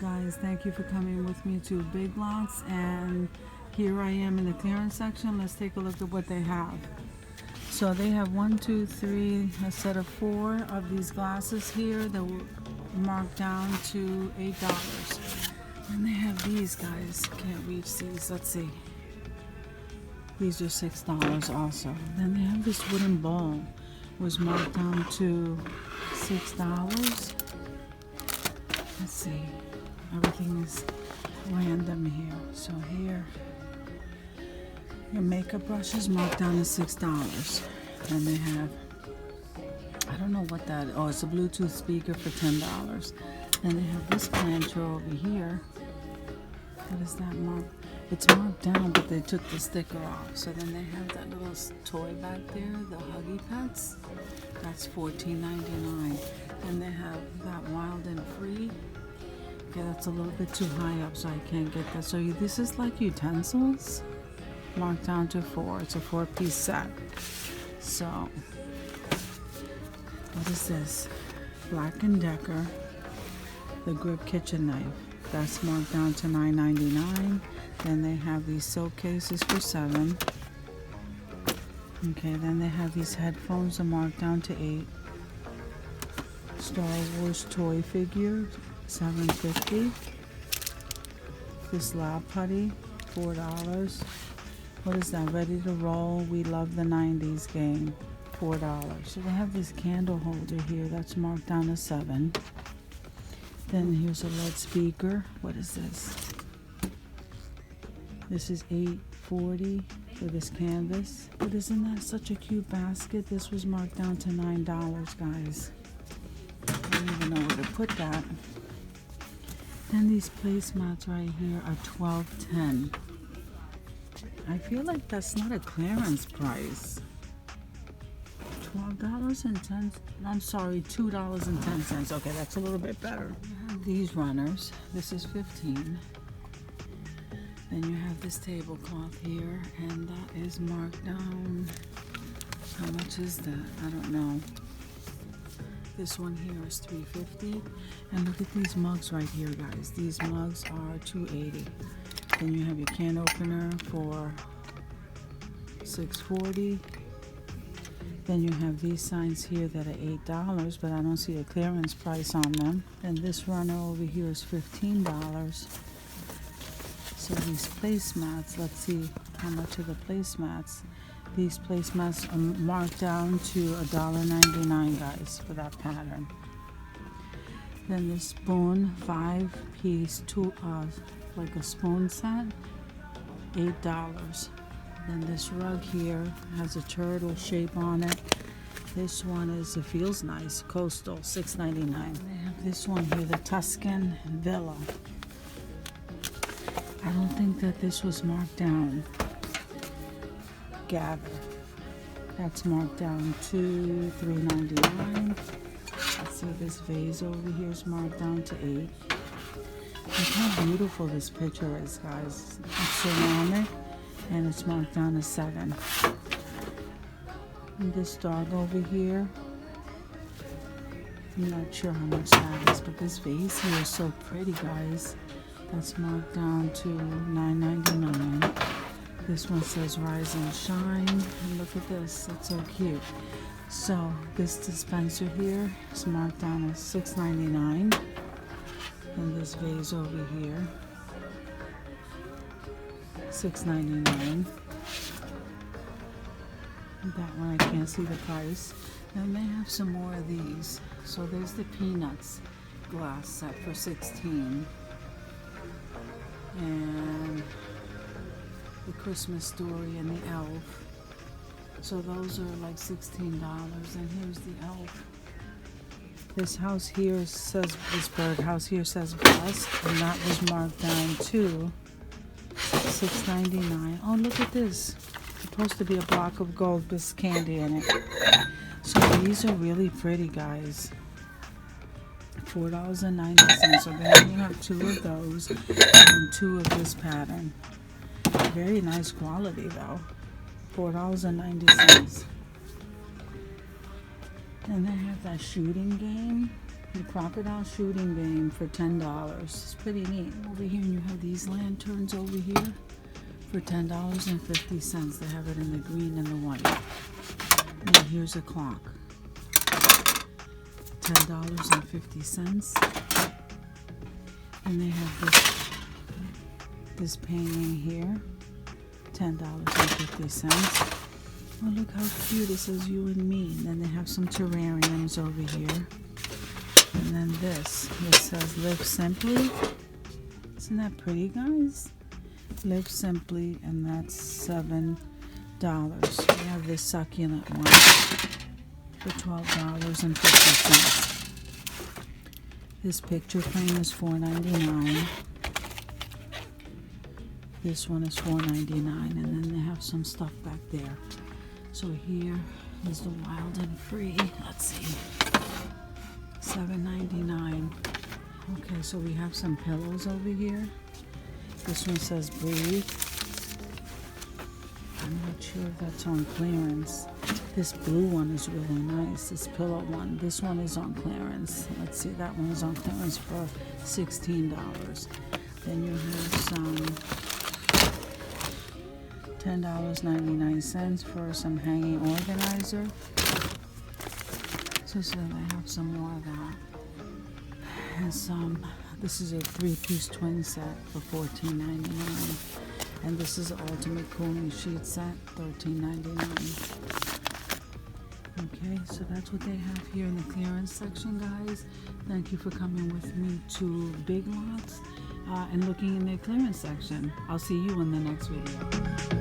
Guys, thank you for coming with me to Big Lots, and here I am in the clearance section. Let's take a look at what they have. So they have a set of 4 of these glasses here that were marked down to $8. And they have these, guys. Can't reach these. Let's see. These are $6 also. Then they have this wooden bowl. It was marked down to $6. Let's see. Everything is random here. So here, your makeup brush is marked down to $6. And they have, I don't know what that, oh, it's a Bluetooth speaker for $10. Then they have this planter over here. What is that marked? It's marked down, but they took the sticker off. So then they have that little toy back there, the Huggy Pets. That's $14.99. And they have that Wild and Free. Okay, that's a little bit too high up, so I can't get that. So this is like utensils, marked down to 4. It's a 4-piece set. So, what is this? Black & Decker, the grip kitchen knife. That's marked down to $9.99. Then they have these silk cases for $7. Okay, then they have these headphones that are marked down to $8. Star Wars toy figure, $7.50. This lab putty, $4. What is that? Ready to Roll, We Love the 90s game, $4. So they have this candle holder here that's marked down to $7. Then here's a lead speaker. What is this? This is $8.40 for this canvas. But isn't that such a cute basket? This was marked down to $9, guys. I don't even know where to put that. Then these placemats right here are $12.10. I feel like that's not a clearance price. $12.10. I'm sorry, $2.10. Okay, that's a little bit better. You have these runners. This is $15. Then you have this tablecloth here, and that is marked down. How much is that? I don't know. This one here is $3.50. And look at these mugs right here, guys. These mugs are $2.80. Then you have your can opener for $6.40. Then you have these signs here that are $8, but I don't see a clearance price on them. And this runner over here is $15. So these placemats, let's see how much are the placemats. These placemats are marked down to $1.99, guys, for that pattern. Then this spoon, 5-piece, like a spoon set, $8. Then this rug here has a turtle shape on it. This one it feels nice, coastal, $6.99. They have this one here, the Tuscan Villa. I don't think that this was marked down. Gather. That's marked down to $3.99. Let's see, this vase over here is marked down to $8. Look how beautiful this picture is, guys. It's ceramic, and it's marked down to $7. And this dog over here, I'm not sure how much that is, but this vase here is so pretty, guys. That's marked down to $9.99. This one says Rise and Shine. And look at this, it's so cute. So this dispenser here is marked down as $6.99. And this vase over here, $6.99. That one I can't see the price. And they have some more of these. So there's the Peanuts glass set for $16. And the Christmas Story and the Elf. So those are like $16. And here's the Elf. This house here says, this birdhouse here says Blessed, and that was marked down to $6.99. Oh, look at this. It's supposed to be a block of gold with candy in it. So these are really pretty, guys. $4.90. So then you have 2 of those and 2 of this pattern. Very nice quality though. $4.90. And they have that shooting game. the crocodile shooting game for $10. It's pretty neat. Over here, you have these lanterns over here for $10.50. They have it in the green and the white. And here's a clock. $10.50. And they have this painting here, $10.50. Oh, look how cute. It says you and me. And then they have some terrariums over here. And then this says Live Simply. Isn't that pretty, guys? Live Simply, and that's $7. We have this succulent one for $12.50. This picture frame is $4.99. This one is $4.99, and then they have some stuff back there. So here is the Wild and Free. Let's see. $7.99. Okay, so we have some pillows over here. This one says Breathe. I'm not sure if that's on clearance. This blue one is really nice. This pillow one. This one is on clearance. Let's see, that one is on clearance for $16. Then you have some $10.99 for some hanging organizer. So they have some more of that. And this is a 3-piece twin set for $14.99. And this is an ultimate cooling sheet set, $13.99. Okay, so that's what they have here in the clearance section, guys. Thank you for coming with me to Big Lots and looking in the clearance section. I'll see you in the next video.